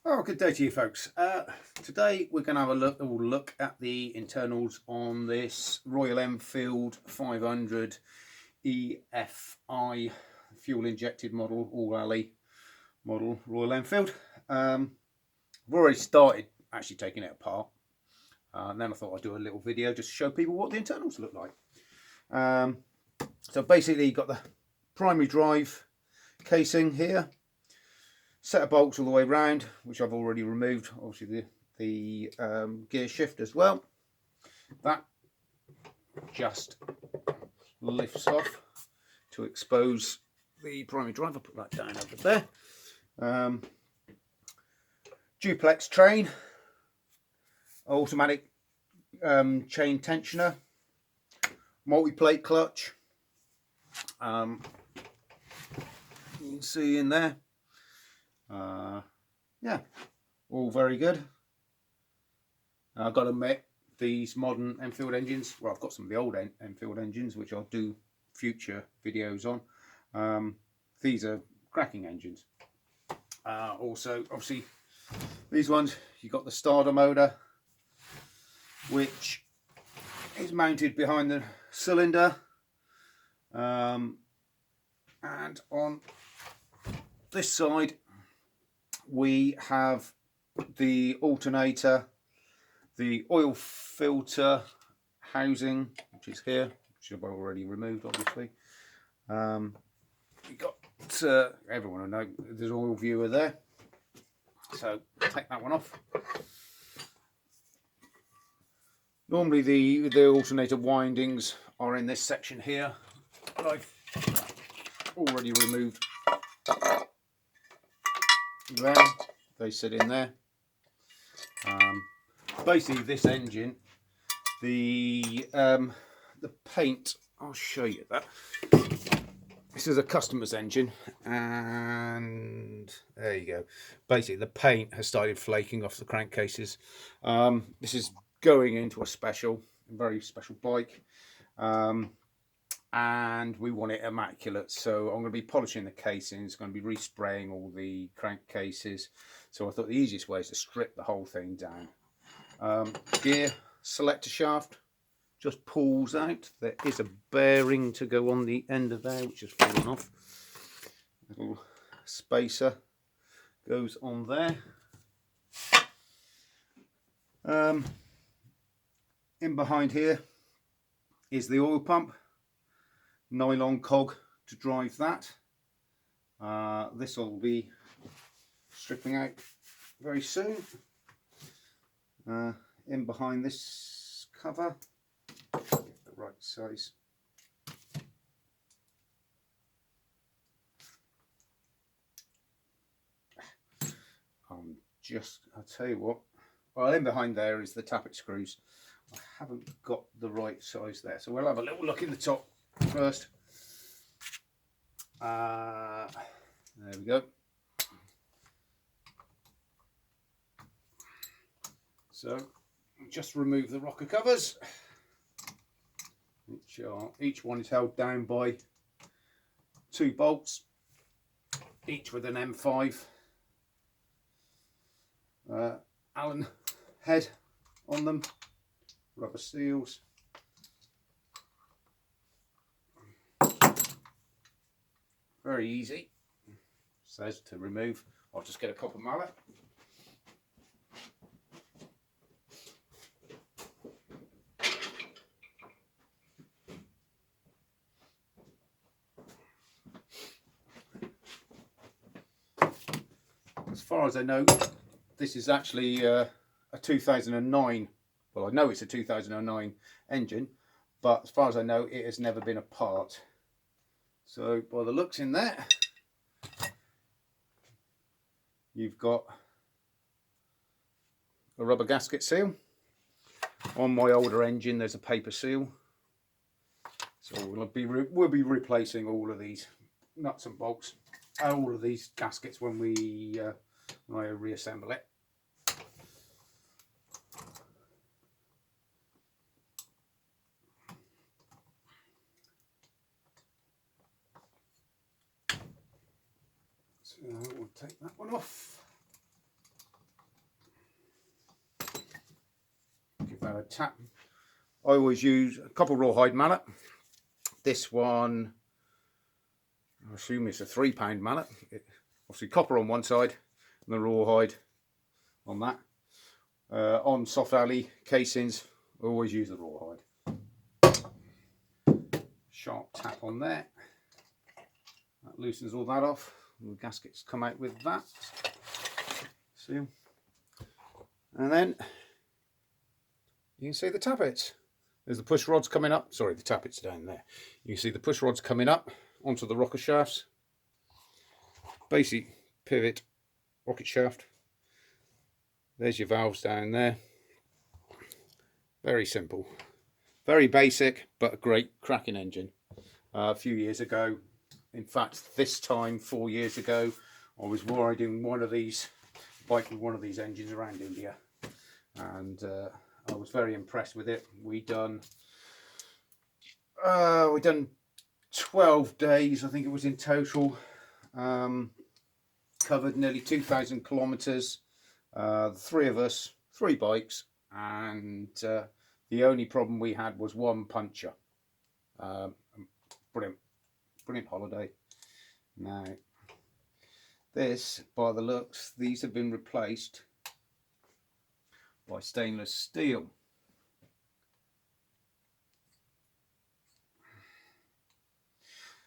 Oh, good day to you folks. Today we're going to have a look at the internals on this Royal Enfield 500 EFI fuel injected model, all alley model Royal Enfield. I've already started actually taking it apart, and then I thought I'd do a little video just to show people what the internals look like. So basically you've got the primary drive casing here, set of bolts all the way round, which I've already removed, obviously the gear shift as well. That just lifts off to expose the primary drive. I'll put that down over there. Duplex train, automatic chain tensioner, multi-plate clutch. You can see in there. Yeah, all very good. I've got to admit, these modern Enfield engines, well, I've got some of the old Enfield engines which I'll do future videos on. These are cracking engines. Also, obviously, these ones, you've got the starter motor, which is mounted behind the cylinder, and on this side we have the alternator, the oil filter housing, which is here, which I've already removed, obviously. You've got, everyone will know, there's an oil viewer there, so take that one off. Normally the alternator windings are in this section here, but I've already removed them. They sit in there. Basically this engine, the paint, I'll show you that. This is a customer's engine, and there you go. Basically the paint has started flaking off the crankcases. This is going into a very special bike, and we want it immaculate, so I'm going to be polishing the casings, going to be respraying all the crankcases. So I thought the easiest way is to strip the whole thing down. Gear selector shaft just pulls out. There is a bearing to go on the end of there, which has fallen off. Little spacer goes on there. In behind here is the oil pump, nylon cog to drive that. This will be stripping out very soon. In behind this cover, get the right size. I'll tell you what, well, in behind there is the tappet screws. I haven't got the right size there, so we'll have a little look in the top first. There we go. So just remove the rocker covers, which are, each one is held down by 2 bolts, each with an M5 Allen head on them, rubber seals. Very easy. Says to remove. I'll just get a copper mallet. As far as I know, this is actually a 2009, well, I know it's a 2009 engine, but as far as I know, it has never been apart. So by the looks in there, you've got a rubber gasket seal. On my older engine there's a paper seal. So we'll be replacing all of these nuts and bolts, all of these gaskets when I reassemble it. So we'll take that one off. about a tap. I always use a copper rawhide mallet. This one, I assume it's a £3 mallet. Obviously copper on one side and the rawhide on that. On soft alley casings, I always use the rawhide. Sharp tap on there. That loosens all that off. The gaskets come out with that. See? And then you can see the tappets. There's the push rods coming up. Sorry, the tappets down there. You can see the push rods coming up onto the rocker shafts. Basic pivot rocket shaft. There's your valves down there. Very simple. Very basic, but a great cracking engine. A few years ago, in fact this time 4 years ago, I was riding one of these bike with one of these engines around India, and I was very impressed with it. We done 12 days, I think it was in total. Covered nearly 2,000 kilometers. The three of us, 3 bikes, and the only problem we had was one puncture. Brilliant holiday. Now this, by the looks, these have been replaced by stainless steel.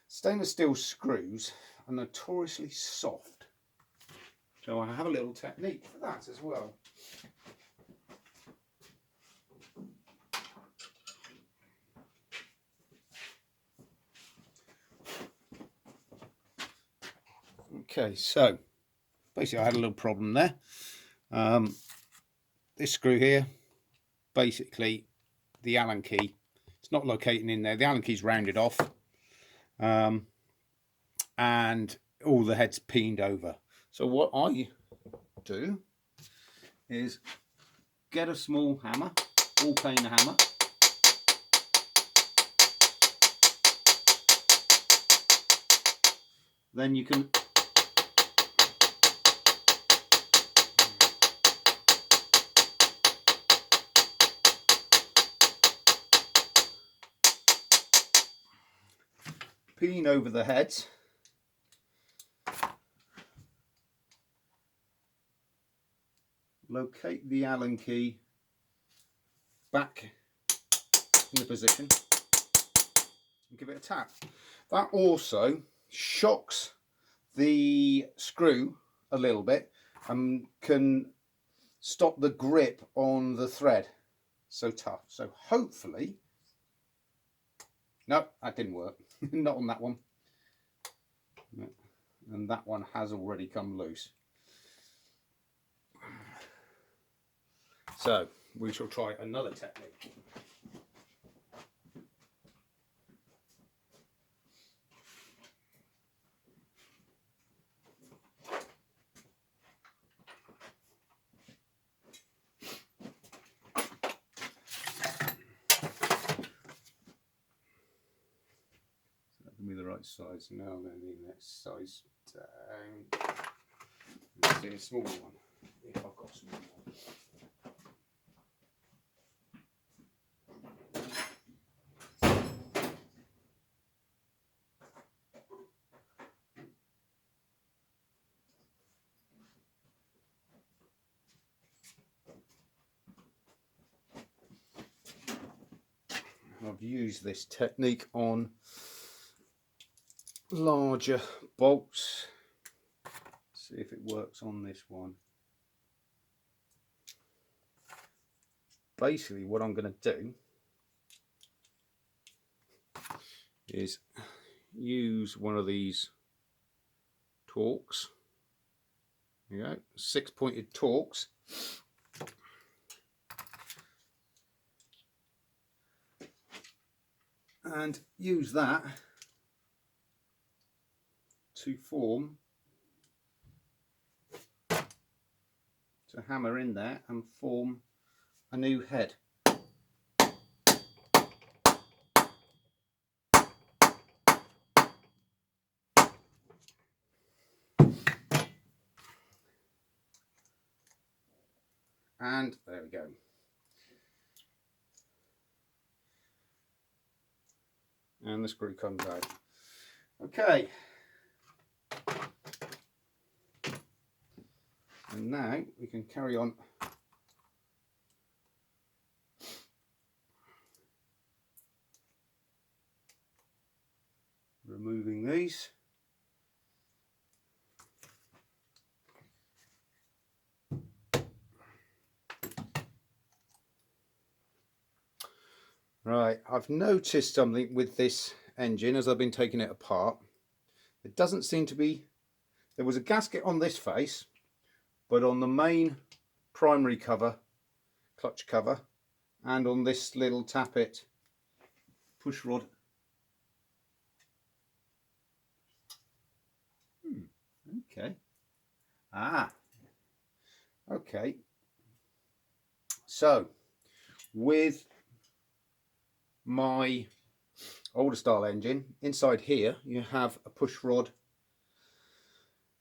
Stainless steel screws are notoriously soft, so I have a little technique for that as well. Okay, so basically I had a little problem there. This screw here, basically the Allen key, it's not locating in there. The Allen key's rounded off, and all the head's peened over. So what I do is get a small hammer, ball peen hammer, then you can peen over the heads, locate the Allen key back in the position and give it a tap. That also shocks the screw a little bit and can stop the grip on the thread. So tough. So hopefully, no, that didn't work. Not on that one. And that one has already come loose. So we shall try another technique. Be the right size. Now I'm going to need the next size down. Let's do a smaller one, if I've got a small one. I've used this technique on larger bolts. See if it works on this one. Basically what I'm going to do is use one of these torques. There you go, 6-pointed torques. And use that to hammer in there and form a new head. And there we go. and the screw comes out. Okay, and now we can carry on removing these. Right, I've noticed something with this engine as I've been taking it apart. It doesn't seem to be, there was a gasket on this face, but on the main primary cover, clutch cover, and on this little Tappet push rod. Okay. Okay. So, with my older style engine, inside here you have a push rod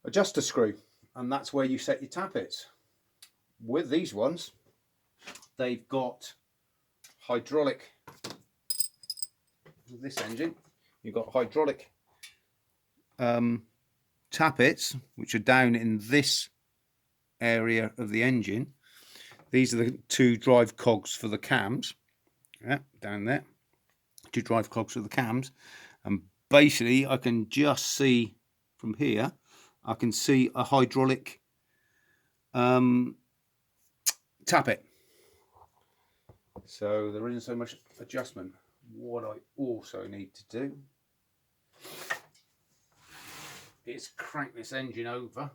adjuster screw, and that's where you set your tappets. With these ones, they've got hydraulic, with this engine, you've got hydraulic tappets, which are down in this area of the engine. These are the two drive cogs for the cams. Yeah, down there. Two drive cogs for the cams. And basically, I can just see from here, I can see a hydraulic tappet. So there isn't so much adjustment. What I also need to do is crank this engine over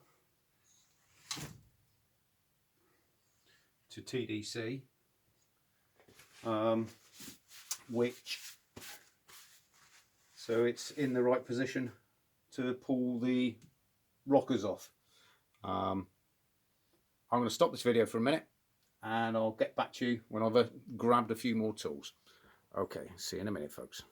to TDC, which, so it's in the right position to pull the rockers off. I'm going to stop this video for a minute and I'll get back to you when I've grabbed a few more tools. Okay, see you in a minute, folks.